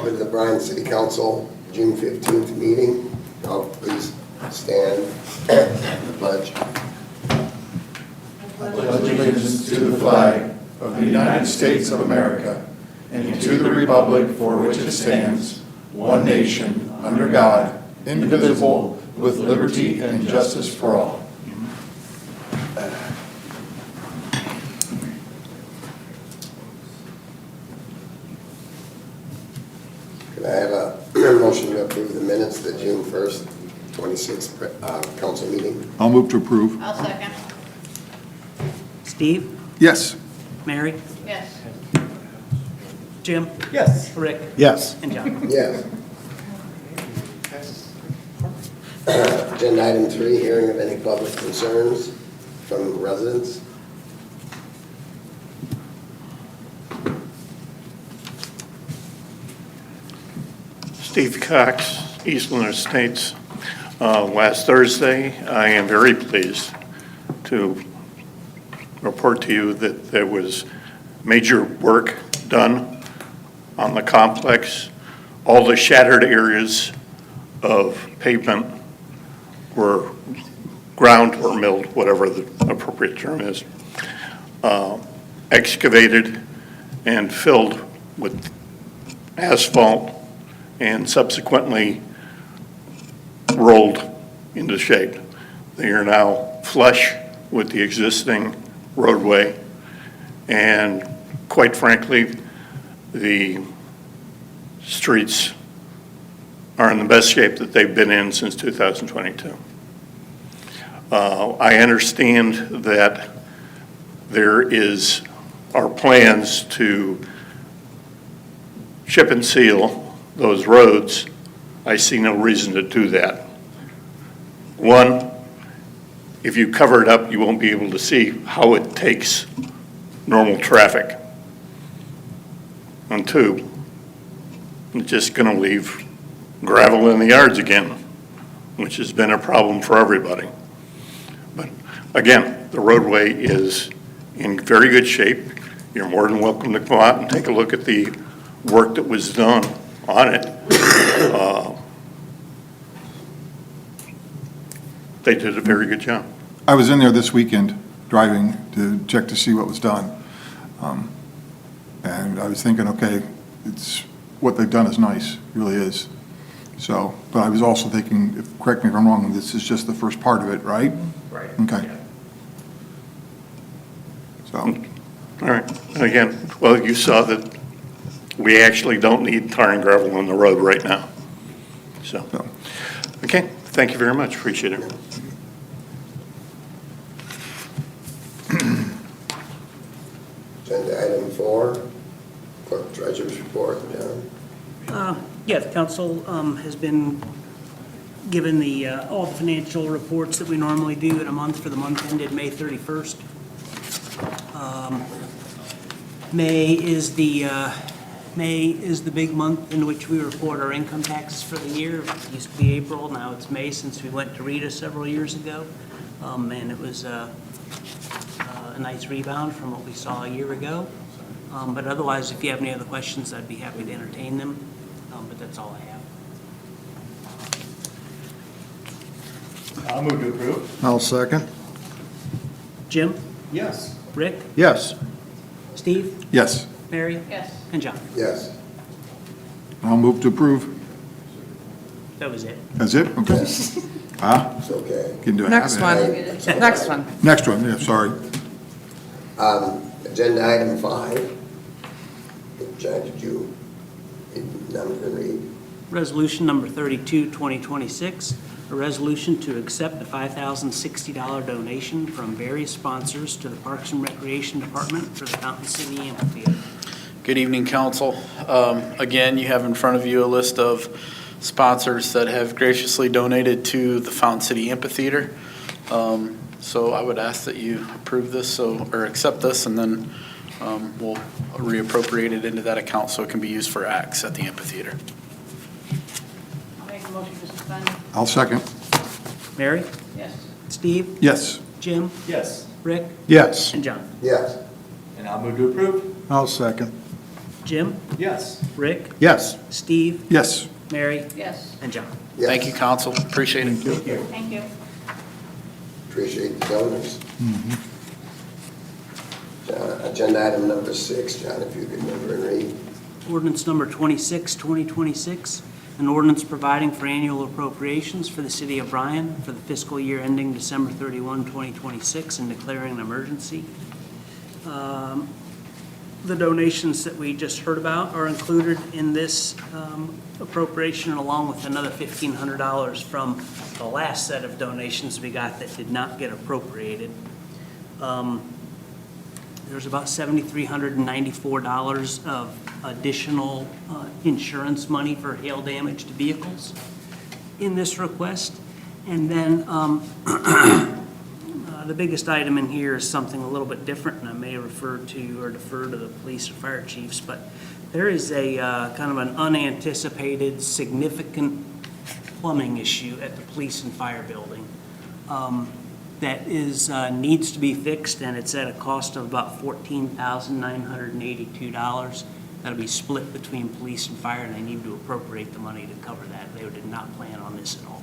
Welcome to the Bryan City Council June 15th meeting. Please stand and the pledge. I pledge allegiance to the flag of the United States of America and to the republic for which it stands, one nation, under God, indivisible, with liberty and justice for all. Can I have a motion to approve the minutes of the June 1st, 26th council meeting? I'll move to approve. I'll second. Steve? Yes. Mary? Yes. Jim? Yes. Rick? Yes. And John? Yes. Agenda item 3, hearing of any public concerns from residents. Steve Cox, Eastland Estates. Last Thursday, I am very pleased to report to you that there was major work done on the complex. All the shattered areas of pavement were ground or milled, whatever the appropriate term is, excavated and filled with asphalt and subsequently rolled into shape. They are now flush with the existing roadway, and quite frankly, the streets are in the best shape that they've been in since 2022. I understand that there are plans to chip and seal those roads. I see no reason to do that. One, if you cover it up, you won't be able to see how it takes normal traffic. And two, it's just going to leave gravel in the yards again, which has been a problem for everybody. But again, the roadway is in very good shape. You're more than welcome to come out and take a look at the work that was done on it. They did a very good job. I was in there this weekend driving to check to see what was done. And I was thinking, okay, it's what they've done is nice, it really is. So, but I was also thinking, correct me if I'm wrong, this is just the first part of it, right? Right. Okay. Yeah. So, All right, and again, well, you saw that we actually don't need tar and gravel on the road right now. So, okay, thank you very much, appreciate it. Agenda item 4, Clerk-Treasurer's report. John? Yeah, the council has been given all the financial reports that we normally do in a month for the month ended May 31st. May is the big month in which we report our income taxes for the year. It used to be April, now it's May since we went to Rita several years ago. And it was a nice rebound from what we saw a year ago. But otherwise, if you have any other questions, I'd be happy to entertain them. But that's all I have. I'll move to approve. I'll second. Jim? Yes. Rick? Yes. Steve? Yes. Mary? Yes. And John? Yes. I'll move to approve. That was it. That's it? Okay. It's okay. Can do it. Next one. Next one. Next one, yeah, sorry. Agenda item 5. John, did you read? Resolution number 32, 2026, a resolution to accept a $5,060 donation from various sponsors to the Parks and Recreation Department for the Fountain City Amphitheater. Good evening, council. Again, you have in front of you a list of sponsors that have graciously donated to the Fountain City Amphitheater. So I would ask that you approve this or accept this, and then we'll reappropriate it into that account so it can be used for acts at the amphitheater. I'll make a motion to suspend. I'll second. Mary? Yes. Steve? Yes. Jim? Yes. Rick? Yes. And John? Yes. And I'll move to approve. I'll second. Jim? Yes. Rick? Yes. Steve? Yes. Mary? Yes. And John? Yes. Thank you, council. Appreciate it. Thank you. Appreciate the donors. John, agenda item number 6, John, if you could remember and read. Ordinance number 26, 2026, an ordinance providing for annual appropriations for the city of Bryan for the fiscal year ending December 31, 2026, and declaring an emergency. The donations that we just heard about are included in this appropriation, along with another $1,500 from the last set of donations we got that did not get appropriated. There's about $7,394 of additional insurance money for hail damaged vehicles in this request. And then the biggest item in here is something a little bit different, and I may refer to or defer to the police or fire chiefs, but there is a kind of an unanticipated significant plumbing issue at the police and fire building that is needs to be fixed, and it's at a cost of about $14,982. That'll be split between police and fire, and they need to appropriate the money to cover that. They did not plan on this at all.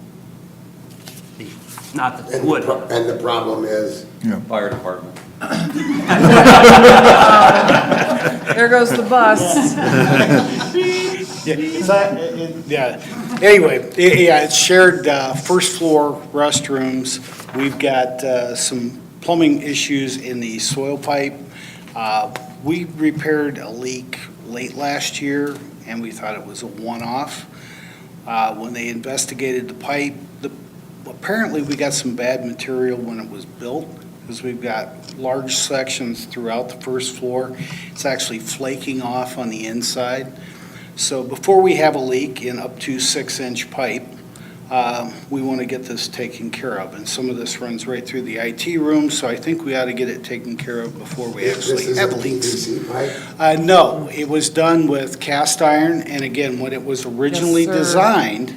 Not that they would. And the problem is, Fire department. There goes the bus. Anyway, it's shared first floor restrooms. We've got some plumbing issues in the soil pipe. We repaired a leak late last year, and we thought it was a one-off. When they investigated the pipe, apparently we got some bad material when it was built, because we've got large sections throughout the first floor. It's actually flaking off on the inside. So before we have a leak in up to 6-inch pipe, we want to get this taken care of. And some of this runs right through the IT room, so I think we ought to get it taken care of before we actually have leaks. This is a PVC pipe? No, it was done with cast iron, and again, when it was originally Yes, sir. designed,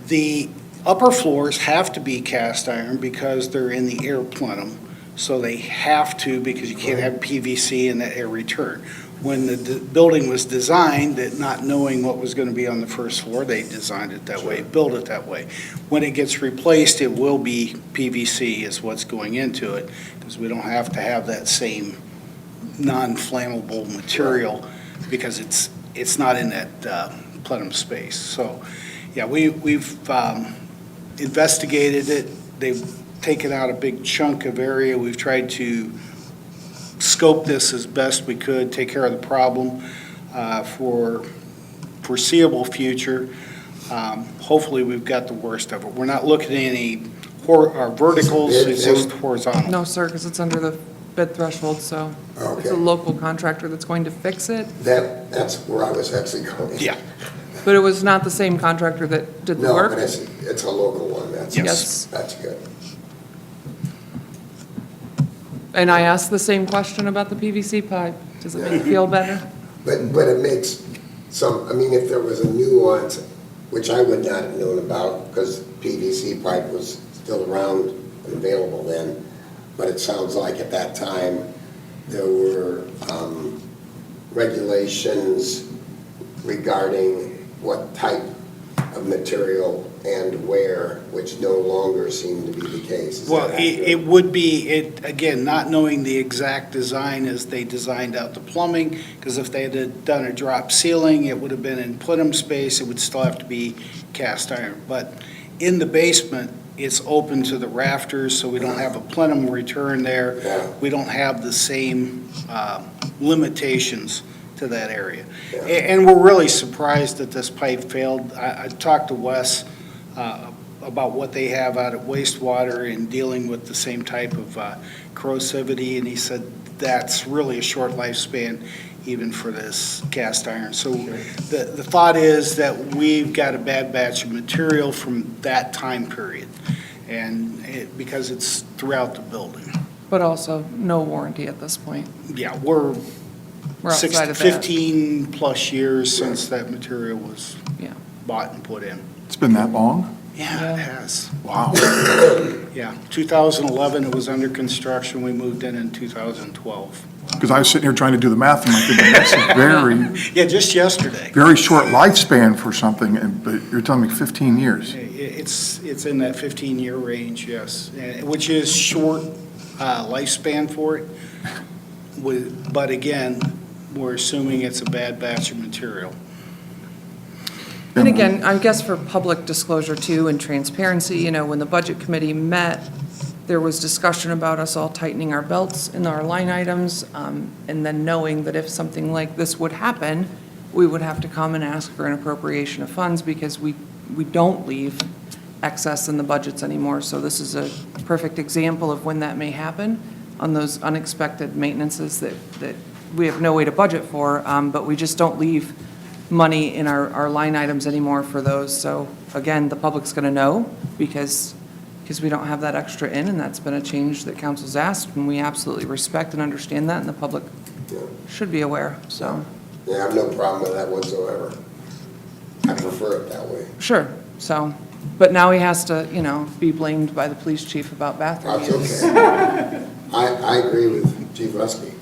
the upper floors have to be cast iron because they're in the air plenum, so they have to, because you can't have PVC in that air return. When the building was designed, that not knowing what was going to be on the first floor, they designed it that way, built it that way. When it gets replaced, it will be PVC is what's going into it, because we don't have to have that same non-flammable material, because it's not in that plenum space. So, yeah, we've investigated it. They've taken out a big chunk of area. We've tried to scope this as best we could, take care of the problem for foreseeable future. Hopefully, we've got the worst of it. We're not looking at any verticals, it's just horizontal. No, sir, because it's under the bid threshold, so it's a Okay. local contractor that's going to fix it. That's where I was actually going. Yeah. But it was not the same contractor that did the No, work? but it's a local one, Yes. that's good. And I asked the same question about the PVC pipe. Does it make you feel better? But it makes some, I mean, if there was a nuance, which I would not have known about, because PVC pipe was still around and available then, but it sounds like at that time, there were regulations regarding what type of material and where, which no longer seem to be the case. Is Well, that accurate? it would be, again, not knowing the exact design as they designed out the plumbing, because if they had done a drop ceiling, it would have been in plenum space, it would still have to be cast iron. But in the basement, it's open to the rafters, so we don't have a plenum return there. Yeah. We don't have the same limitations to that area. Yeah. And we're really surprised that this pipe failed. I talked to Wes about what they have out at wastewater in dealing with the same type of corrosivity, and he said that's really a short lifespan even for this cast iron. So the thought is that we've got a bad batch of material from that time period, and because it's throughout the building. But also no warranty at this point. Yeah, we're We're outside of that. 15-plus years since that material was Yeah. bought and put in. It's been that long? Yeah, it has. Wow. Yeah, 2011, it was under construction. We moved in 2012. Because I was sitting here trying to do the math, and I'm thinking, that's a very, Yeah, just yesterday. very short lifespan for something, but you're telling me 15 years. It's in that 15-year range, yes, which is short lifespan for it. But again, we're assuming it's a bad batch of material. And again, I guess for public disclosure too and transparency, you know, when the budget committee met, there was discussion about us all tightening our belts in our line items, and then knowing that if something like this would happen, we would have to come and ask for an appropriation of funds because we don't leave excess in the budgets anymore. So this is a perfect example of when that may happen on those unexpected maintenances that we have no way to budget for, but we just don't leave money in our line items anymore for those. So again, the public's going to know because we don't have that extra in, and that's been a change that council's asked, and we absolutely respect and understand that, and the public Yeah. should be aware, so. Yeah, I have no problem with that whatsoever. I prefer it that way. Sure, so, but now he has to, you know, be blamed by the police chief about bathroom That's use. okay. I agree with Chief Lusky.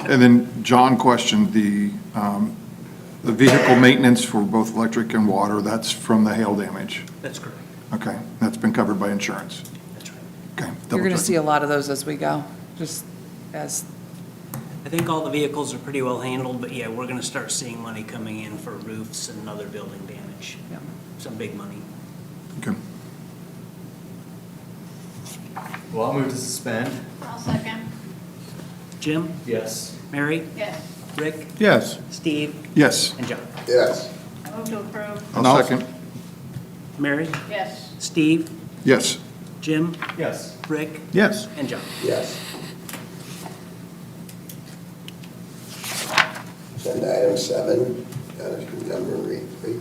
And then John questioned the vehicle maintenance for both electric and water, that's from the hail damage. That's correct. Okay, that's been covered by insurance. That's right. Okay. You're double going to check. see a lot of those as we go, just as, I think all the vehicles are pretty well handled, but yeah, we're gonna start seeing money coming in for roofs and other building damage. yeah. Some big money. Okay. Well, I'll move to suspend. I'll second. Jim? Yes. Mary? Yes. Rick? Yes. Steve? Yes. And John? Yes. I move to approve. I'll second. Mary? Yes. Steve? Yes. Jim? Yes. Rick? Yes. And John? Yes. Agenda item 7, number read, please.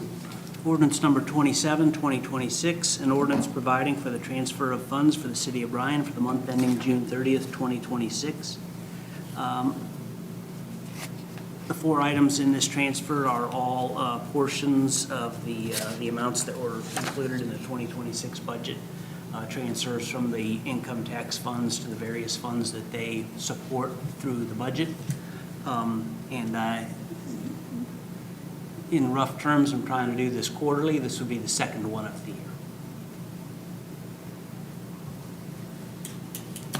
Ordinance number 27, 2026, an ordinance providing for the transfer of funds for the city of Bryan for the month ending June 30th, 2026. The 4 items in this transfer are all portions of the amounts that were included in the 2026 budget. Transfers from the income tax funds to the various funds that they support through the budget. In rough terms, I'm trying to do this quarterly. This would be the second one of the year.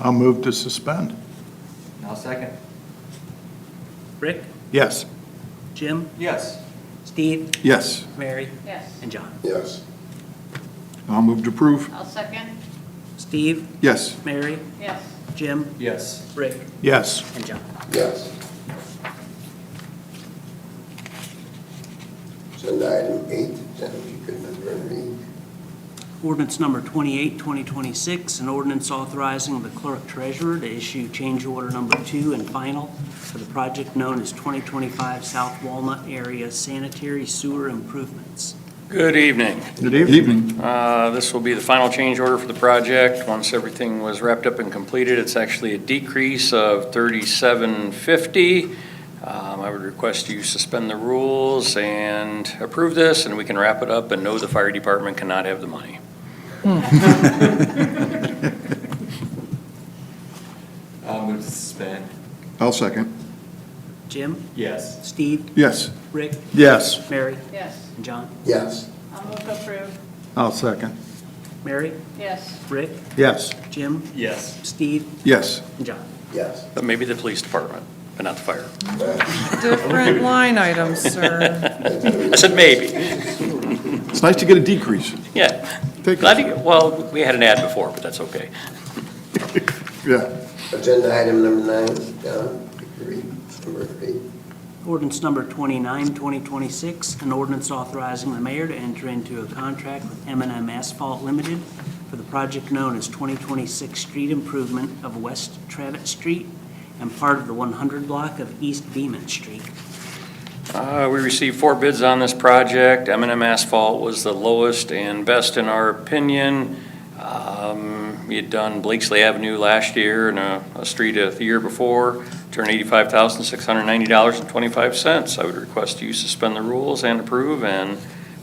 I'll move to suspend. I'll second. Rick? Yes. Jim? Yes. Steve? Yes. Mary? Yes. And John? Yes. I'll move to approve. I'll second. Steve? Yes. Mary? Yes. Jim? Yes. Rick? Yes. And John? Yes. Agenda item 8, Jennifer, if you could number and read. Ordinance number 28, 2026, an ordinance authorizing the Clerk-Treasurer to issue change order number 2 and final for the project known as 2025 South Walnut Area Sanitary Sewer Improvements. Good evening. Good evening. This will be the final change order for the project. Once everything was wrapped up and completed, it's actually a decrease of $37.50. I would request you suspend the rules and approve this, and we can wrap it up and know the fire department cannot have the money. I'll move to suspend. I'll second. Jim? Yes. Steve? Yes. Rick? Yes. Mary? Yes. And John? Yes. I'll move to approve. I'll second. Mary? Yes. Rick? Yes. Jim? Yes. Steve? Yes. And John? Yes. But maybe the police department, but not the fire. Different line items, sir. I said maybe. It's nice to get a decrease. Yeah. Take Glad it. to get, well, we had an ad before, but that's okay. Yeah. Agenda item number 9, John, if you could read number 8. Ordinance number 29, 2026, an ordinance authorizing the mayor to enter into a contract with M&M Asphalt Limited for the project known as 2026 Street Improvement of West Trevitt Street and part of the 100 block of East Beeman Street. We received 4 bids on this project. M&M Asphalt was the lowest and best in our opinion. We had done Blakesley Avenue last year and a street the year before, turned $85,690.25. I would request you suspend the rules and approve, and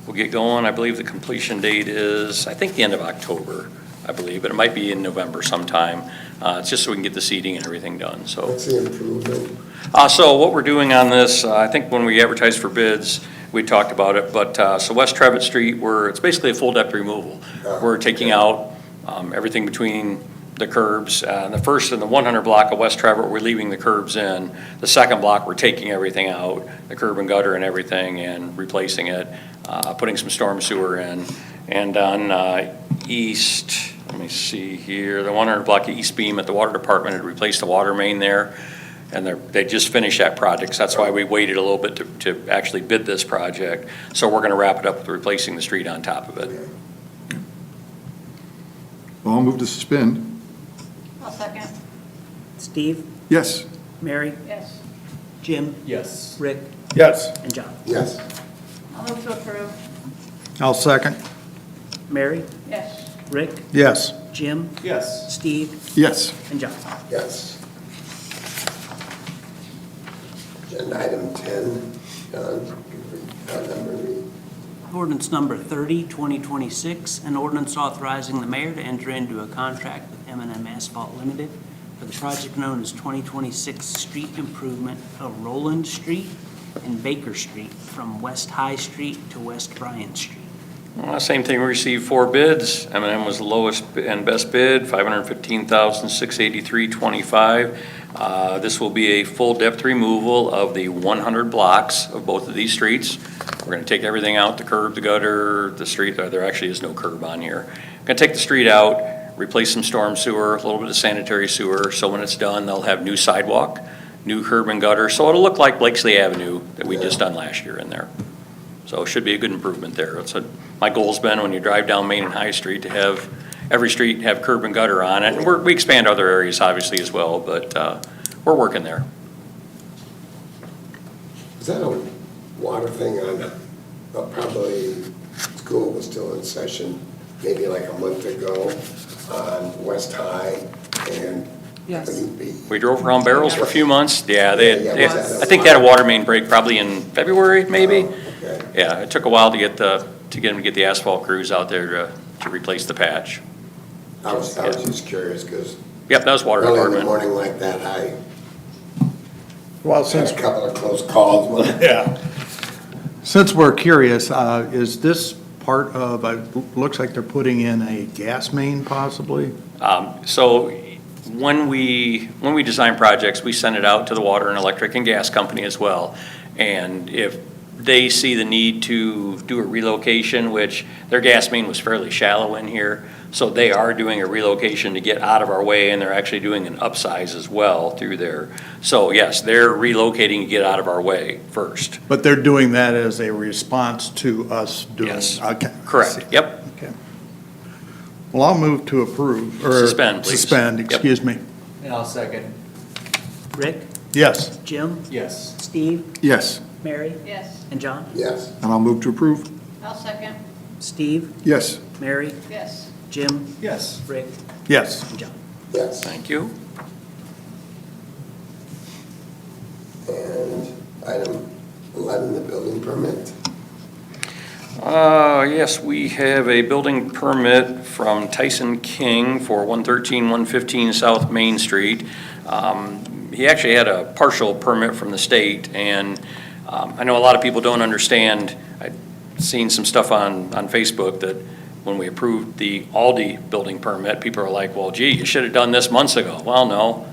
we'll get going. I believe the completion date is, I think, the end of October, I believe, but it might be in November sometime. It's just so we can get the seating and everything done, so. What's the improvement? So what we're doing on this, I think when we advertised for bids, we talked about it, but, so West Trevitt Street, it's basically a full depth removal. We're taking out everything between the curbs. The first in the 100 block of West Trevitt, we're leaving the curbs in. The second block, we're taking everything out, the curb and gutter and everything, and replacing it, putting some storm sewer in. And on east, let me see here, the 100 block of East Beam at the water department had replaced the water main there. And they just finished that project, so that's why we waited a little bit to actually bid this project. So we're gonna wrap it up with replacing the street on top of it. Well, I'll move to suspend. I'll second. Steve, Yes. Mary, Yes. Jim, Yes. Rick, Yes. and John. Yes. I'll move to approve. I'll second. Mary, Yes. Rick, Yes. Jim, Yes. Steve, Yes. and John. Yes. Agenda item 10, John, number read. Ordinance number 30, 2026, an ordinance authorizing the mayor to enter into a contract with M&M Asphalt Limited for the project known as 2026 Street Improvement of Roland Street and Baker Street from West High Street to West Bryan Street. Same thing, we received 4 bids. M&M was the lowest and best bid, $515,683.25. This will be a full depth removal of the 100 blocks of both of these streets. We're gonna take everything out, the curb, the gutter, the street, there actually is no curb on here. Gonna take the street out, replace some storm sewer, a little bit of sanitary sewer, so when it's done, they'll have new sidewalk, new curb and gutter, so it'll look like Blakesley Avenue that we just done last year in there. So it should be a good improvement there. My goal's been when you drive down Main and High Street to have every street have curb and gutter on it. And we expand other areas obviously as well, but we're working there. Is that a water thing on, probably school was still in session, maybe like a month ago on West High and. Yes. We drove around Barrels for a few months. Yeah, Yeah, I think they had a water main break probably in February, maybe. Oh, okay. Yeah, it took a while to get them to get the asphalt crews out there to replace the patch. I was just curious, because Yep, that was water early in the department. morning like that, I Well, had since, a couple of close calls. yeah. Since we're curious, is this part of, looks like they're putting in a gas main possibly? So when we design projects, we send it out to the water and electric and gas company as well. And if they see the need to do a relocation, which their gas main was fairly shallow in here, so they are doing a relocation to get out of our way, and they're actually doing an upsize as well through there. So yes, they're relocating to get out of our way first. But they're doing that as a response to us doing? Yes. Okay. Correct, yep. Okay. Well, I'll move to approve, or. Suspend, please. Suspend, Yep. excuse me. And I'll second. Rick, Yes. Jim, Yes. Steve, Yes. Mary, Yes. and John. Yes. And I'll move to approve. I'll second. Steve, Yes. Mary, Yes. Jim, Yes. Rick, Yes. and John. Yes. Thank you. And item 11, the building permit. Yes, we have a building permit from Tyson King for 113, 115 South Main Street. He actually had a partial permit from the state, and I know a lot of people don't understand. I've seen some stuff on Facebook that when we approved the Aldi building permit, people are like, well, gee, you should have done this months ago. Well, no.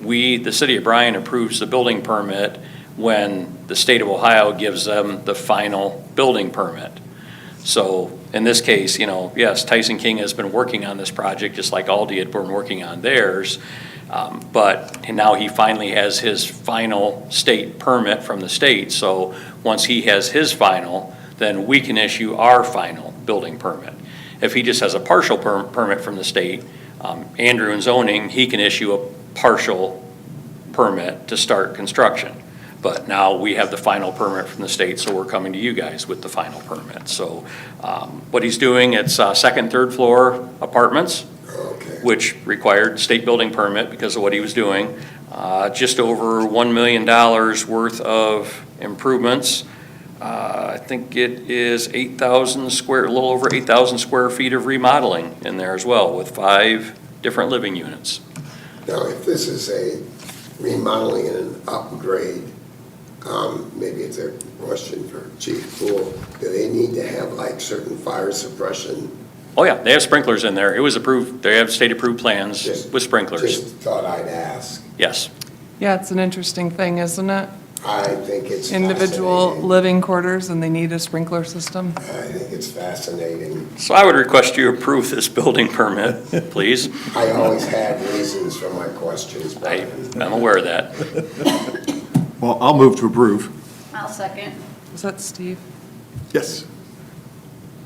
The city of Bryan approves the building permit when the state of Ohio gives them the final building permit. So in this case, yes, Tyson King has been working on this project just like Aldi had been working on theirs. But now he finally has his final state permit from the state. So once he has his final, then we can issue our final building permit. If he just has a partial permit from the state, Andrew in zoning, he can issue a partial permit to start construction. But now we have the final permit from the state, so we're coming to you guys with the final permit. So what he's doing, it's second, third floor apartments, Okay. which required state building permit because of what he was doing. Just over $1 million worth of improvements. I think it is a little over 8,000 square feet of remodeling in there as well, with 5 different living units. Now, if this is a remodeling and an upgrade, maybe it's a question for Chief Poole. Do they need to have like certain fire suppression? Oh, yeah, they have sprinklers in there. It was approved, they have state-approved plans Just- with sprinklers. Just thought I'd ask. Yes. Yeah, it's an interesting thing, isn't it? I think it's Individual fascinating. living quarters and they need a sprinkler system. I think it's fascinating. So I would request you approve this building permit, please. I always had reasons for my questions, Brian. I'm aware of that. Well, I'll move to approve. I'll second. Is that Steve? Yes.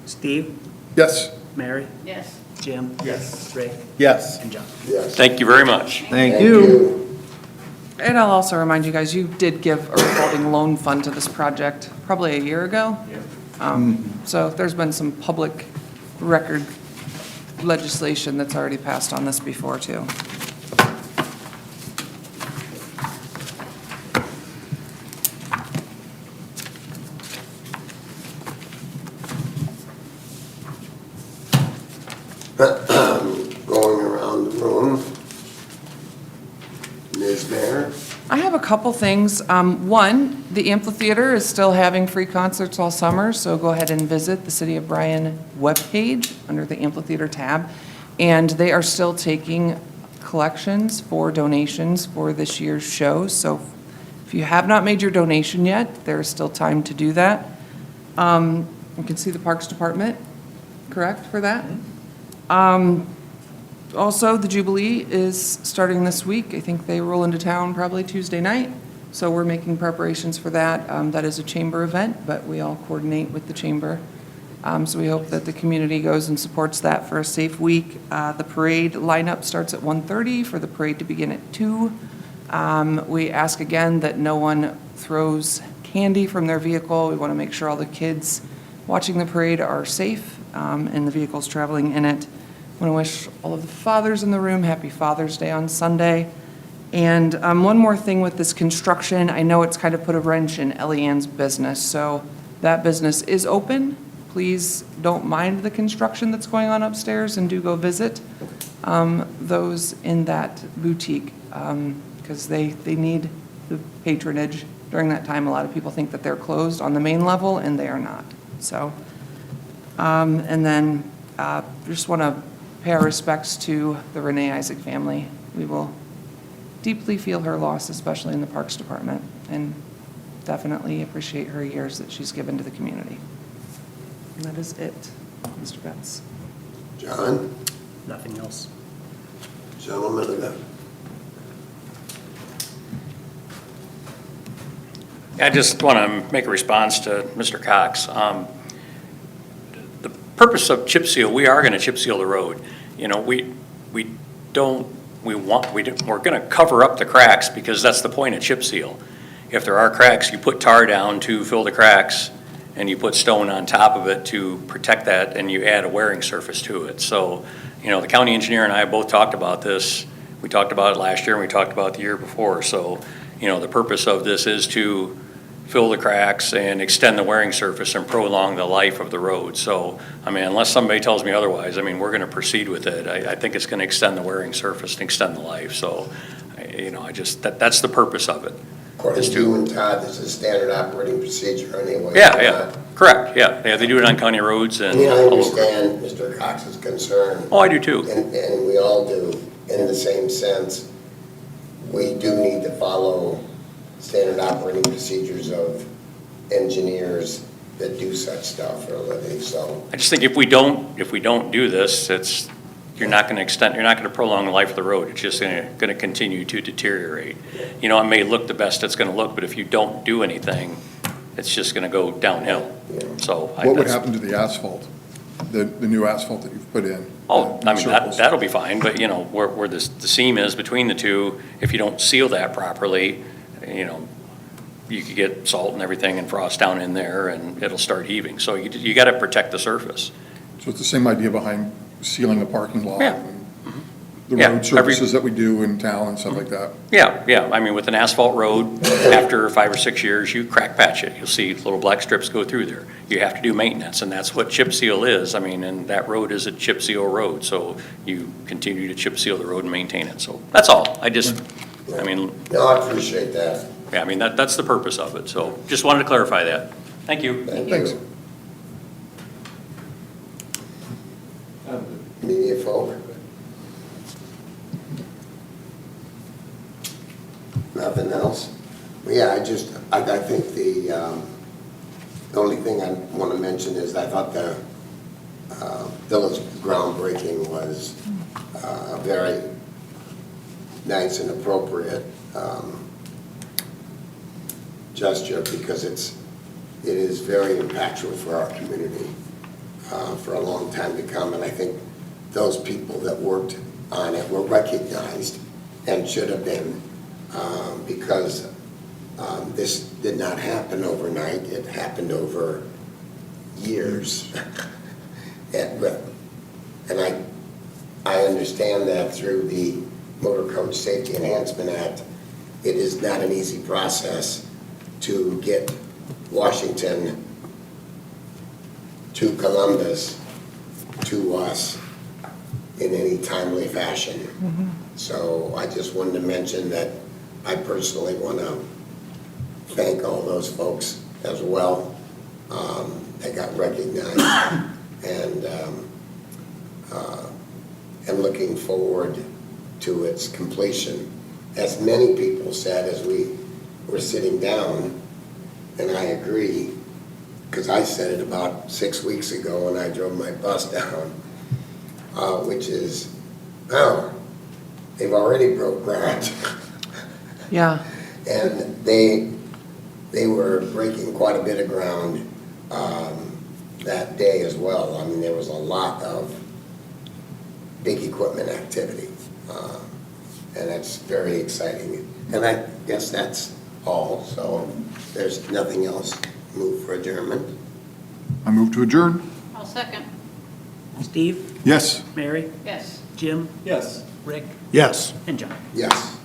Steve, Yes. Mary, Yes. Jim? Yes. Rick? Yes. And John? Yes. Thank you very much. Thank you. And I'll also remind you guys, you did give a revolving loan fund to this project probably a year ago. So there's been some public record legislation that's already passed on this before, too. Going around the room. Ms. Mayor? I have a couple things. One, the Amphitheater is still having free concerts all summer, so go ahead and visit the City of Bryan webpage under the Amphitheater tab. And they are still taking collections for donations for this year's show. So if you have not made your donation yet, there's still time to do that. You can see the Parks Department, correct, for that? Also, the Jubilee is starting this week. I think they roll into town probably Tuesday night. So we're making preparations for that. That is a chamber event, but we all coordinate with the chamber. So we hope that the community goes and supports that for a safe week. The parade lineup starts at 1:30 for the parade to begin at 2. We ask again that no one throws candy from their vehicle. We want to make sure all the kids watching the parade are safe and the vehicles traveling in it. I want to wish all of the fathers in the room happy Father's Day on Sunday. And one more thing with this construction, I know it's kind of put a wrench in Eliann's business, so that business is open. Please don't mind the construction that's going on upstairs and do go visit those in that boutique because they need the patronage during that time. A lot of people think that they're closed on the main level and they are not. So, and then just want to pay our respects to the Renee Isaac family. We will deeply feel her loss, especially in the Parks Department, and definitely appreciate her years that she's given to the community. And that is it, Mr. Betts. John? Nothing else. Gentlemen, I just want to make a response to Mr. Cox. The purpose of chip seal, we are going to chip seal the road. You know, we're going to cover up the cracks because that's the point of chip seal. If there are cracks, you put tar down to fill the cracks and you put stone on top of it to protect that and you add a wearing surface to it. So, you know, the county engineer and I both talked about this. We talked about it last year and we talked about it the year before. So, you know, the purpose of this is to fill the cracks and extend the wearing surface and prolong the life of the road. So, I mean, unless somebody tells me otherwise, I mean, we're going to proceed with it. I think it's going to extend the wearing surface and extend the life. So, you know, that's the purpose of it. according is to to- you and Todd, this is standard operating procedure anyway. Yeah, correct, yeah. They do it on county roads and I mean, I all over. understand Mr. Cox's concern, Oh, I do too. and we all do, in the same sense. We do need to follow standard operating procedures of engineers that do such stuff for a living, so. I just think if we don't do this, you're not going to extend, you're not going to prolong the life of the road. It's just going to continue to deteriorate. You know, it may look the best it's going to look, but if you don't do anything, it's just going to go downhill. So. What would happen to the asphalt, the new asphalt that you've put in? Oh, I mean, Circles. that'll be fine, but you know, where the seam is between the two, if you don't seal that properly, you know, you could get salt and everything and frost down in there and it'll start heaving. So you got to protect the surface. So it's the same idea behind sealing a parking lot? Yeah. the Yeah, road surfaces that we do in town and stuff like that. Yeah, I mean, with an asphalt road, after 5 or 6 years, you crack patch it. You'll see little black strips go through there. You have to do maintenance, and that's what chip seal is. I mean, and that road is a chip seal road, so you continue to chip seal the road and maintain it. So that's all. I mean, No, I appreciate that. yeah, I mean, that's the purpose of it. So just wanted to clarify that. Thank you. Thank Thanks. you. Media folk? Nothing else? Well, yeah, I think the only thing I want to mention is I thought the village groundbreaking was very nice and appropriate gesture because it is very impactful for our community for a long time to come. And I think those people that worked on it were recognized and should have been because this did not happen overnight. It happened over years. And I understand that through the Motor Coach Safety Enhancement Act, it is not an easy process to get Washington to Columbus to us in any timely fashion. So I just wanted to mention that I personally want to thank all those folks as well that got recognized and looking forward to its completion. As many people said as we were sitting down, and I agree, because I said it about 6 weeks ago when I drove my bus down, which is, oh, they've already broke ground. Yeah. And they were breaking quite a bit of ground that day as well. I mean, there was a lot of big equipment activity, and that's very exciting. And I guess that's all, so there's nothing else. Move for adjournment. I move to adjourn. I'll second. Steve, Yes. Mary, Yes. Jim, Yes. Rick, Yes. and John. Yes.